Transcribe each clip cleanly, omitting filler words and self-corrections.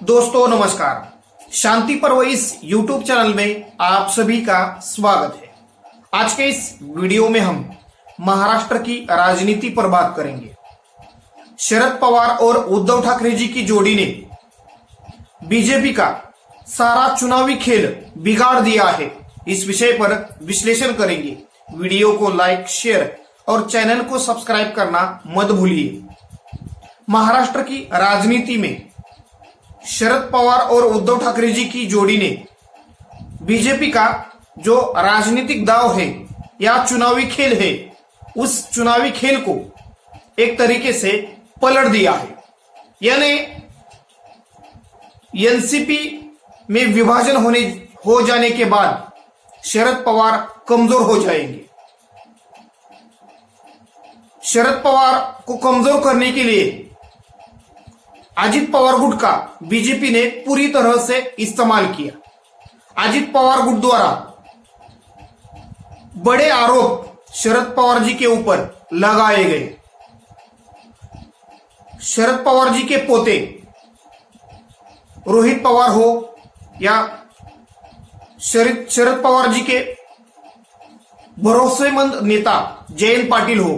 दोस्तों नमस्कार। शांति पर्व इस यूट्यूब चैनल में आप सभी का स्वागत है। आज के इस वीडियो में हम महाराष्ट्र की राजनीति पर बात करेंगे। शरद पवार और उद्धव ठाकरे जी की जोड़ी ने बीजेपी का सारा चुनावी खेल बिगाड़ दिया है। इस विषय पर विश्लेषण करेंगे। वीडियो को लाइक, शेयर और चैनल को सब्सक्राइब करना मत भूलिए। महाराष्ट्र की राजनीति में शरद पवार और उद्धव ठाकरे जी की जोड़ी ने बीजेपी का जो राजनीतिक दांव है या चुनावी खेल है, उस चुनावी खेल को एक तरीके से पलट दिया है। यानी एनसीपी में विभाजन हो जाने के बाद शरद पवार कमजोर हो जाएंगे। शरद पवार को कमजोर करने के लिए अजित पवार गुट का बीजेपी ने पूरी तरह से इस्तेमाल किया। अजित पवार गुट द्वारा बड़े आरोप शरद पवार जी के ऊपर लगाए गए। शरद पवार जी के पोते रोहित पवार हो या शरद पवार जी के भरोसेमंद नेता जयंत पाटिल हो,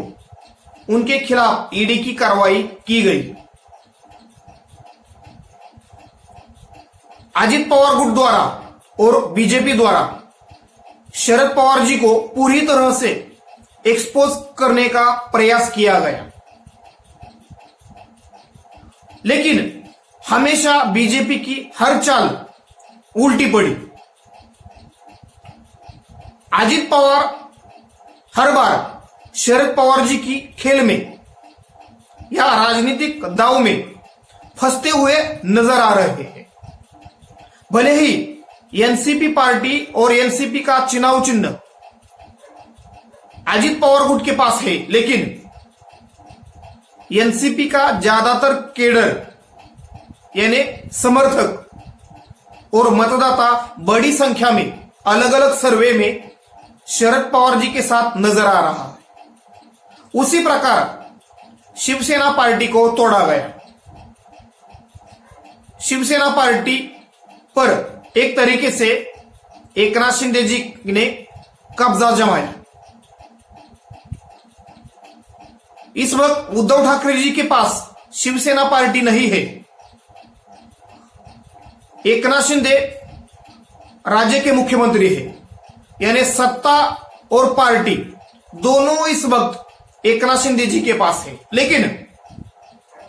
उनके खिलाफ ईडी की कार्रवाई की गई। अजित पवार गुट द्वारा और बीजेपी द्वारा शरद पवार जी को पूरी तरह से एक्सपोज करने का प्रयास किया गया, लेकिन हमेशा बीजेपी की हर चाल उल्टी पड़ी। अजित पवार हर बार शरद पवार जी की खेल में या राजनीतिक दांव में फंसते हुए नजर आ रहे हैं। भले ही एनसीपी पार्टी और एनसीपी का चुनाव चिन्ह अजित पवार गुट के पास है, लेकिन एनसीपी का ज्यादातर केडर यानी समर्थक और मतदाता बड़ी संख्या में अलग अलग सर्वे में शरद पवार जी के साथ नजर आ रहा है। उसी प्रकार शिवसेना पार्टी को तोड़ा गया। शिवसेना पार्टी पर एक तरीके से एकनाथ शिंदे जी ने कब्जा जमाया। इस वक्त उद्धव ठाकरे जी के पास शिवसेना पार्टी नहीं है। एकनाथ शिंदे राज्य के मुख्यमंत्री है, यानी सत्ता और पार्टी दोनों इस वक्त एकनाथ शिंदे जी के पास है। लेकिन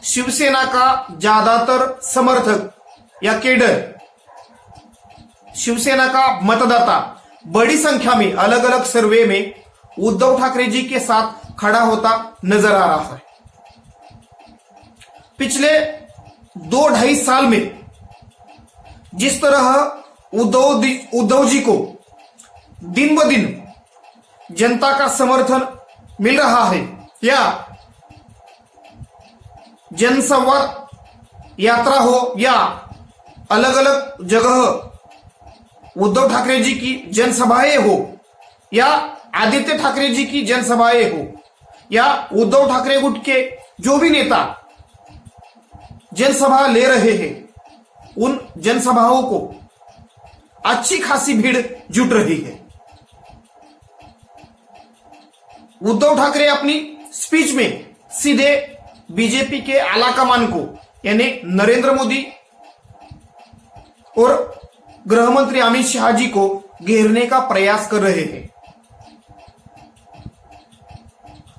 शिवसेना का ज्यादातर समर्थक या केडर, शिवसेना का मतदाता बड़ी संख्या में अलग अलग सर्वे में उद्धव ठाकरे जी के साथ खड़ा होता नजर आ रहा है। पिछले 2-2.5 साल में जिस तरह उद्धव जी को दिन ब दिन जनता का समर्थन मिल रहा है या जनसंवाद यात्रा हो या अलग अलग जगह उद्धव ठाकरे जी की जनसभाएं हो या आदित्य ठाकरे जी की जनसभाएं हो या उद्धव ठाकरे गुट के जो भी नेता जनसभा ले रहे हैं, उन जनसभाओं को अच्छी खासी भीड़ जुट रही है। उद्धव ठाकरे अपनी स्पीच में सीधे बीजेपी के आलाकमान को यानी नरेंद्र मोदी और गृह मंत्री अमित शाह जी को घेरने का प्रयास कर रहे हैं।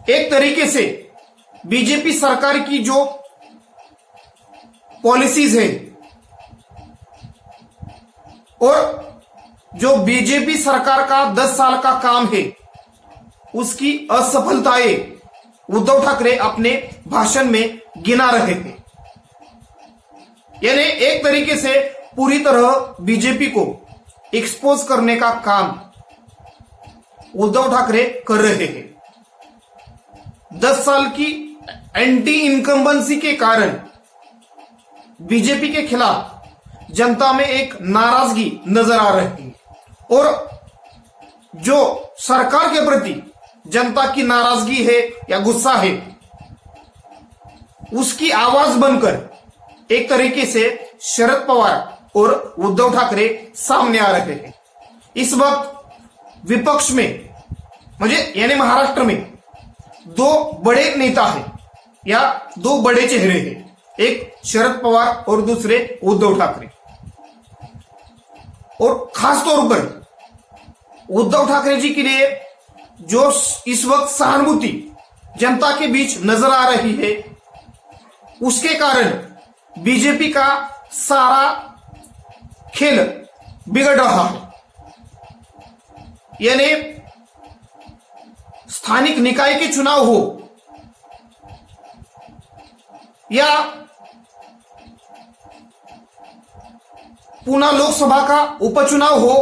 एक तरीके से बीजेपी सरकार की जो पॉलिसीज है और जो बीजेपी सरकार का 10 साल का काम है, उसकी असफलताएं उद्धव ठाकरे अपने भाषण में गिना रहे थे। यानी एक तरीके से पूरी तरह बीजेपी को एक्सपोज करने का काम उद्धव ठाकरे कर रहे हैं। 10 साल की एंटी इनकम्बेंसी के कारण बीजेपी के खिलाफ जनता में एक नाराजगी नजर आ रही है और जो सरकार के प्रति जनता की नाराजगी है या गुस्सा है, उसकी आवाज बनकर एक तरीके से शरद पवार और उद्धव ठाकरे सामने आ रहे हैं। इस वक्त विपक्ष में यानी महाराष्ट्र में दो बड़े नेता हैं या दो बड़े चेहरे हैं, एक शरद पवार और दूसरे उद्धव ठाकरे। और खास तौर पर उद्धव ठाकरे जी के लिए जो इस वक्त सहानुभूति जनता के बीच नजर आ रही है, उसके कारण बीजेपी का सारा खेल बिगड़ रहा है। यानी स्थानिक निकाय के चुनाव हो या पूना लोकसभा का उपचुनाव हो,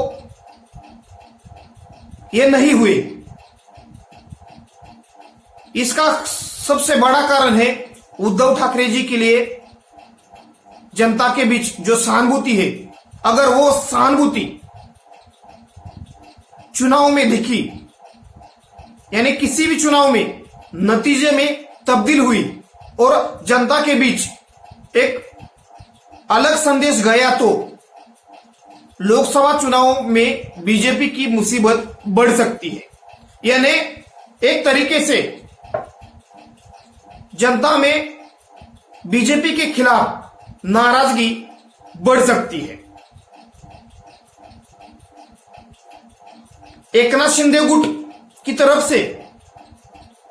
ये नहीं हुए। इसका सबसे बड़ा कारण है उद्धव ठाकरे जी के लिए जनता के बीच जो सहानुभूति है, अगर वो सहानुभूति चुनाव में दिखी, यानी किसी भी चुनाव में नतीजे में तब्दील हुई और जनता के बीच एक अलग संदेश गया, तो लोकसभा चुनाव में बीजेपी की मुसीबत बढ़ सकती है। यानी एक तरीके से जनता में बीजेपी के खिलाफ नाराजगी बढ़ सकती है। एकनाथ शिंदे गुट की तरफ से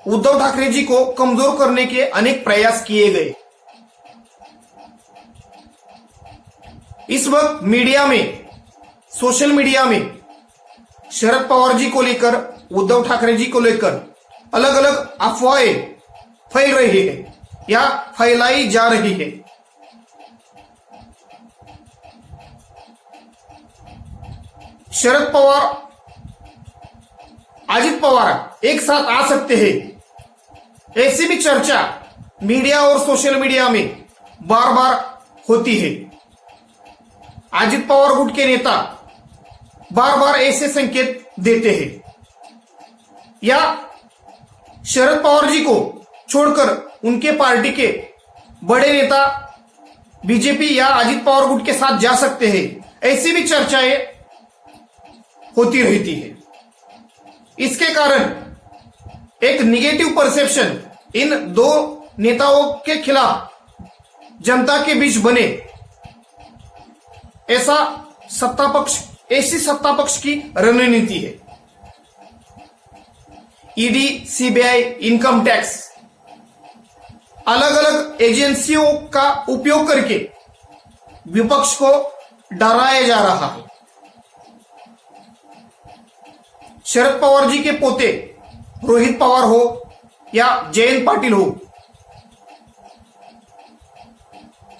उद्धव ठाकरे जी को कमजोर करने के अनेक प्रयास किए गए। इस वक्त मीडिया में, सोशल मीडिया में शरद पवार जी को लेकर, उद्धव ठाकरे जी को लेकर अलग अलग अफवाहें फैल रही है या फैलाई जा रही है। शरद पवार, अजित पवार एक साथ आ सकते हैं, ऐसी भी चर्चा मीडिया और सोशल मीडिया में बार बार होती है। अजित पवार गुट के नेता बार बार ऐसे संकेत देते हैं, या शरद पवार जी को छोड़कर उनके पार्टी के बड़े नेता बीजेपी या अजित पवार गुट के साथ जा सकते हैं, ऐसी भी चर्चाएं होती रहती है। इसके कारण एक निगेटिव परसेप्शन इन दो नेताओं के खिलाफ जनता के बीच बने, ऐसी सत्ता पक्ष की रणनीति है। ईडी, सीबीआई, इनकम टैक्स, अलग अलग एजेंसियों का उपयोग करके विपक्ष को डराया जा रहा है। शरद पवार जी के पोते रोहित पवार हो या जयंत पाटिल हो,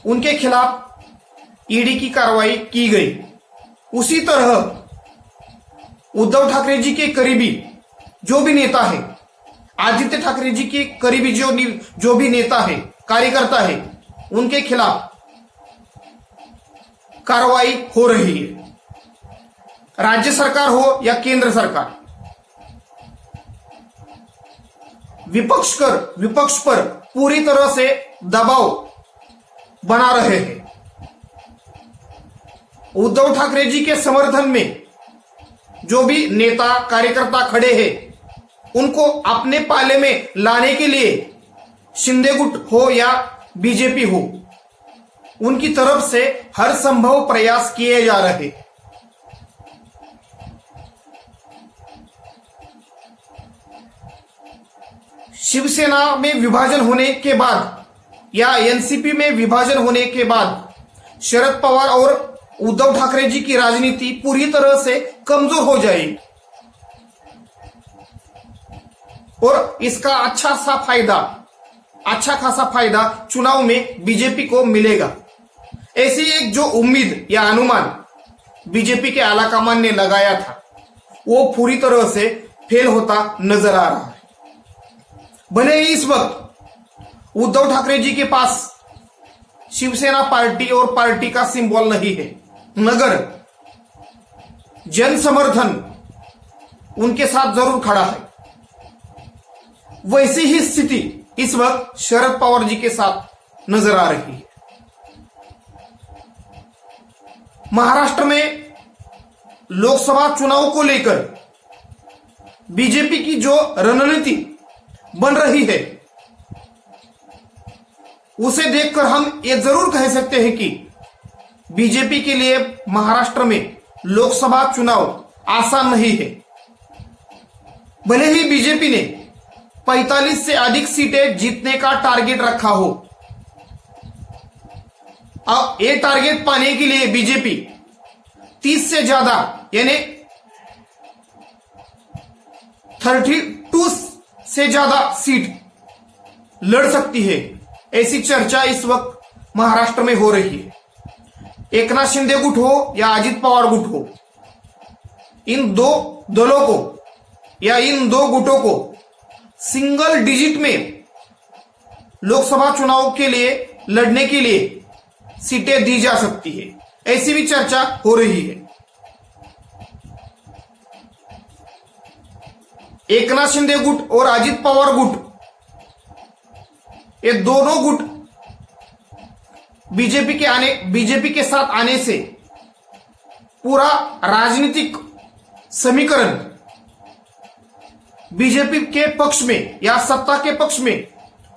उनके खिलाफ ईडी की कार्रवाई की गई। उसी तरह उद्धव ठाकरे जी के करीबी जो भी नेता है, आदित्य ठाकरे जी के करीबी जो भी नेता है, कार्यकर्ता है, उनके खिलाफ कार्रवाई हो रही है। राज्य सरकार हो या केंद्र सरकार, विपक्ष पर पूरी तरह से दबाव बना रहे हैं। उद्धव ठाकरे जी के समर्थन में जो भी नेता कार्यकर्ता खड़े हैं, उनको अपने पाले में लाने के लिए शिंदे गुट हो या बीजेपी हो, उनकी तरफ से हर संभव प्रयास किए जा रहे हैं। शिवसेना में विभाजन होने के बाद या एनसीपी में विभाजन होने के बाद शरद पवार और उद्धव ठाकरे जी की राजनीति पूरी तरह से कमजोर हो जाएगी और इसका अच्छा खासा फायदा चुनाव में बीजेपी को मिलेगा। ऐसी एक जो उम्मीद या अनुमान बीजेपी के आलाकमान ने लगाया था, वो पूरी तरह से फेल होता नजर आ रहा है। भले ही इस वक्त उद्धव ठाकरे जी के पास शिवसेना पार्टी और पार्टी का सिंबल नहीं है, मगर जन समर्थन उनके साथ जरूर खड़ा है। वैसी ही स्थिति इस वक्त शरद पवार जी के साथ नजर आ रही है। महाराष्ट्र में लोकसभा चुनाव को लेकर बीजेपी की जो रणनीति बन रही है उसे देखकर हम ये जरूर कह सकते हैं कि बीजेपी के लिए महाराष्ट्र में लोकसभा चुनाव आसान नहीं है। भले ही बीजेपी ने 45 से अधिक सीटें जीतने का टारगेट रखा हो, अब ये टारगेट पाने के लिए बीजेपी 30 से ज्यादा यानी 32 से ज्यादा सीट लड़ सकती है, ऐसी चर्चा इस वक्त महाराष्ट्र में हो रही है। एकनाथ शिंदे गुट हो या अजित पवार गुट हो, इन दो दलों को या इन दो गुटों को सिंगल डिजिट में लोकसभा चुनाव के लिए लड़ने के लिए सीटें दी जा सकती है, ऐसी भी चर्चा हो रही है। एकनाथ शिंदे गुट और अजित पवार गुट, ये दोनों गुट बीजेपी के साथ आने से पूरा राजनीतिक समीकरण बीजेपी के पक्ष में या सत्ता के पक्ष में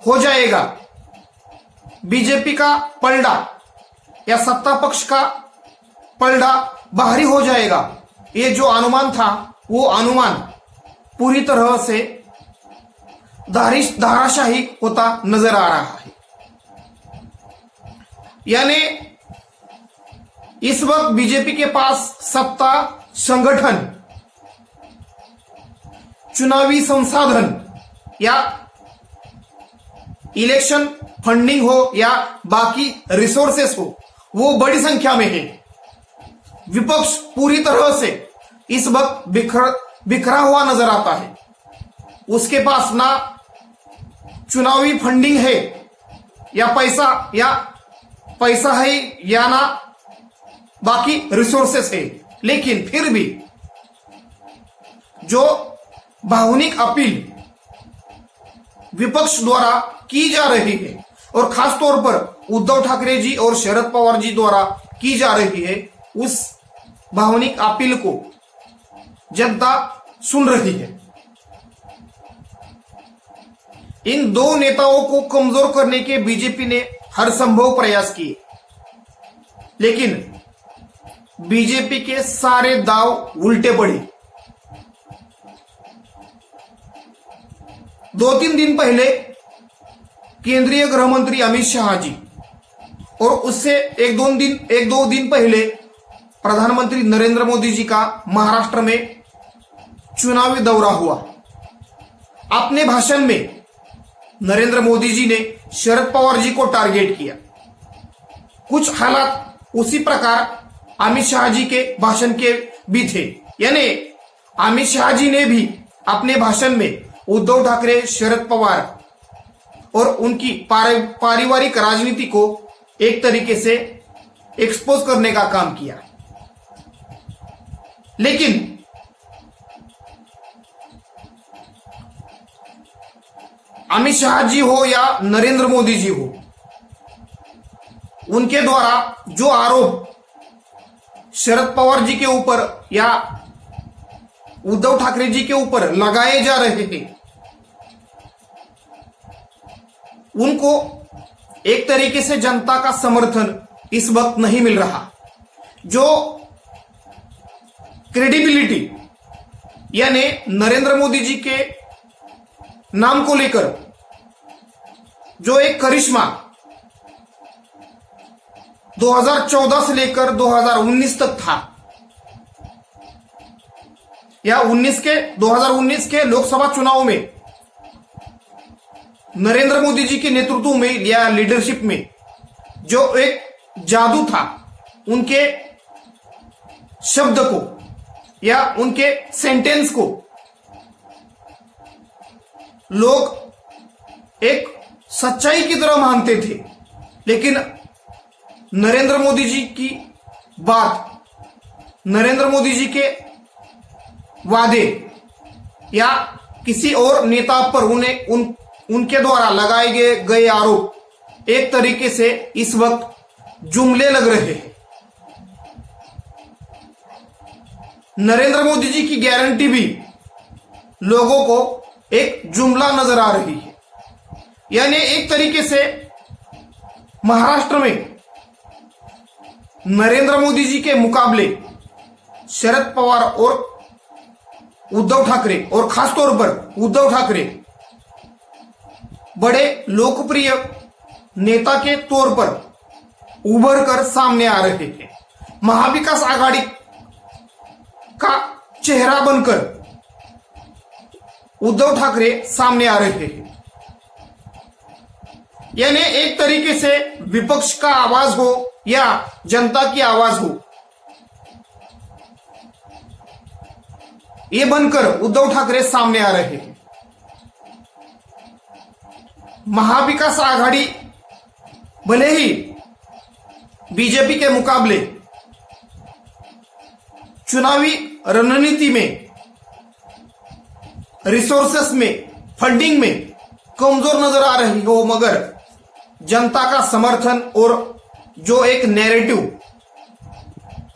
हो जाएगा। बीजेपी का पलड़ा या सत्ता पक्ष का पलड़ा बाहरी हो जाएगा। ये जो अनुमान था वो अनुमान पूरी तरह से धाराशाही होता नजर आ रहा है। यानी इस वक्त बीजेपी के पास सत्ता, संगठन, चुनावी संसाधन या इलेक्शन फंडिंग हो या बाकी रिसोर्सेस हो, वो बड़ी संख्या में है। विपक्ष पूरी तरह से इस वक्त बिखरा हुआ नजर आता है। उसके पास ना चुनावी फंडिंग है या पैसा है या ना बाकी रिसोर्सेस है, लेकिन फिर भी जो भावनिक अपील विपक्ष द्वारा की जा रही है और खासतौर पर उद्धव ठाकरे जी और शरद पवार जी द्वारा की जा रही है, उस भावनिक अपील को जनता सुन रही है। इन दो नेताओं को कमजोर करने के बीजेपी ने हर संभव प्रयास किए, लेकिन बीजेपी के सारे दांव उल्टे पड़े। 2-3 दिन पहले केंद्रीय गृह मंत्री अमित शाह जी और उससे एक दो दिन पहले प्रधानमंत्री नरेंद्र मोदी जी का महाराष्ट्र में चुनावी दौरा हुआ। अपने भाषण में नरेंद्र मोदी जी ने शरद पवार जी को टारगेट किया। कुछ हालात उसी प्रकार अमित शाह जी के भाषण के भी थे, यानी अमित शाह जी ने भी अपने भाषण में उद्धव ठाकरे, शरद पवार और उनकी पारिवारिक राजनीति को एक तरीके से एक्सपोज करने का काम किया। लेकिन अमित शाह जी हो या नरेंद्र मोदी जी हो, उनके द्वारा जो आरोप शरद पवार जी के ऊपर या उद्धव ठाकरे जी के ऊपर लगाए जा रहे थे, उनको एक तरीके से जनता का समर्थन इस वक्त नहीं मिल रहा। जो क्रेडिबिलिटी यानी नरेंद्र मोदी जी के नाम को लेकर जो एक करिश्मा 2014 से लेकर 2019 तक था, या 2019 के लोकसभा चुनाव में नरेंद्र मोदी जी के नेतृत्व में या लीडरशिप में जो एक जादू था, उनके शब्द को या उनके सेंटेंस को लोग एक सच्चाई की तरह मानते थे। लेकिन नरेंद्र मोदी जी की बात, नरेंद्र मोदी जी के वादे या किसी और नेता पर उनके द्वारा लगाए गए आरोप एक तरीके से इस वक्त जुमले लग रहे हैं। नरेंद्र मोदी जी की गारंटी भी लोगों को एक जुमला नजर आ रही है। यानी एक तरीके से महाराष्ट्र में नरेंद्र मोदी जी के मुकाबले शरद पवार और उद्धव ठाकरे, और खासतौर पर उद्धव ठाकरे बड़े लोकप्रिय नेता के तौर पर उभर कर सामने आ रहे हैं। महाविकास आघाड़ी का चेहरा बनकर उद्धव ठाकरे सामने आ रहे हैं। यानी एक तरीके से विपक्ष का आवाज हो या जनता की आवाज हो, ये बनकर उद्धव ठाकरे सामने आ रहे हैं। महाविकास आघाड़ी भले ही बीजेपी के मुकाबले चुनावी रणनीति में, रिसोर्सेस में, फंडिंग में कमजोर नजर आ रही हो, मगर जनता का समर्थन और जो एक नैरेटिव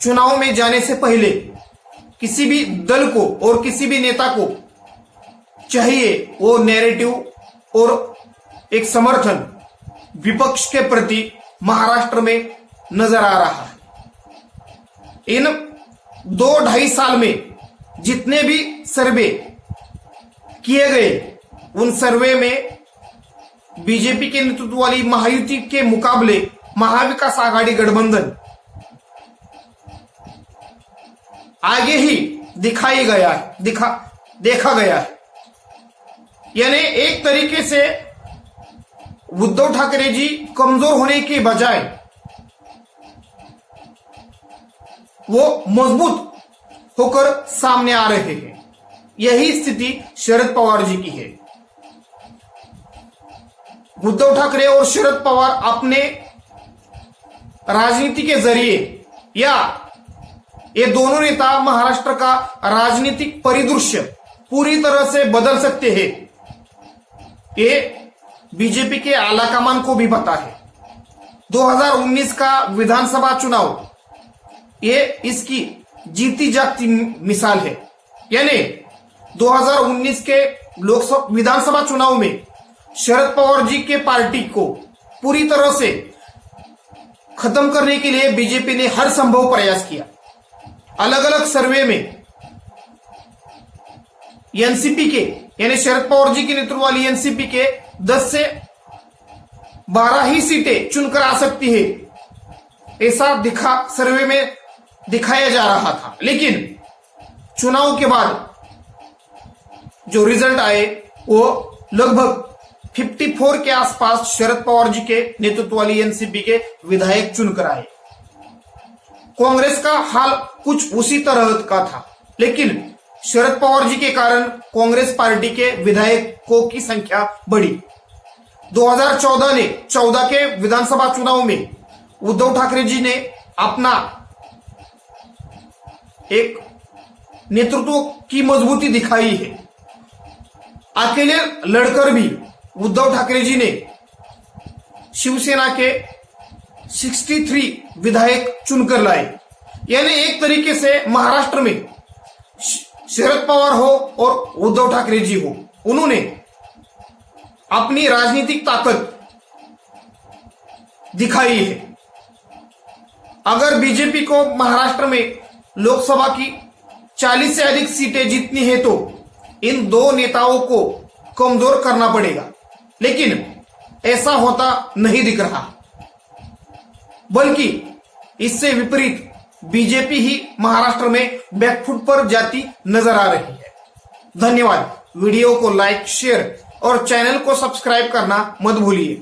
चुनाव में जाने से पहले किसी भी दल को और किसी भी नेता को चाहिए, वो नैरेटिव और एक समर्थन विपक्ष के प्रति महाराष्ट्र में नजर आ रहा है। इन 2-2.5 साल में जितने भी सर्वे किए गए, उन सर्वे में बीजेपी के नेतृत्व वाली महायुति के मुकाबले महाविकास आघाड़ी गठबंधन आगे ही देखा गया है। यानी एक तरीके से उद्धव ठाकरे जी कमजोर होने के बजाय वो मजबूत होकर सामने आ रहे हैं। यही स्थिति शरद पवार जी की है। उद्धव ठाकरे और शरद पवार अपने राजनीति के जरिए, या ये दोनों नेता महाराष्ट्र का राजनीतिक परिदृश्य पूरी तरह से बदल सकते हैं। ये बीजेपी के आलाकमान को भी पता है। 2019 का विधानसभा चुनाव ये इसकी जीती जागती मिसाल है। यानी 2019 के लोकसभा विधानसभा चुनाव में शरद पवार जी के पार्टी को पूरी तरह से खत्म करने के लिए बीजेपी ने हर संभव प्रयास किया। अलग अलग सर्वे में एनसीपी के, यानी शरद पवार जी के नेतृत्व वाली एनसीपी के 10 से 12 ही सीटें चुनकर आ सकती है, ऐसा सर्वे में दिखाया जा रहा था। लेकिन चुनाव के बाद जो रिजल्ट आए वो लगभग 54 के आसपास शरद पवार जी के नेतृत्व वाली एनसीपी के विधायक चुनकर आए। कांग्रेस का हाल कुछ उसी तरह का था, लेकिन शरद पवार जी के कारण कांग्रेस पार्टी के विधायकों की संख्या बढ़ी। 2014 के विधानसभा चुनाव में उद्धव ठाकरे जी ने अपना एक नेतृत्व की मजबूती दिखाई है। अकेले लड़कर भी उद्धव ठाकरे जी ने शिवसेना के 63 विधायक चुनकर लाए। यानी एक तरीके से महाराष्ट्र में शरद पवार हो और उद्धव ठाकरे जी हो, उन्होंने अपनी राजनीतिक ताकत दिखाई है। अगर बीजेपी को महाराष्ट्र में लोकसभा की 40 से अधिक सीटें जीतनी है तो इन दो नेताओं को कमजोर करना पड़ेगा, लेकिन ऐसा होता नहीं दिख रहा, बल्कि इससे विपरीत बीजेपी ही महाराष्ट्र में बैकफुट पर जाती नजर आ रही है। धन्यवाद। वीडियो को लाइक, शेयर और चैनल को सब्सक्राइब करना मत भूलिए।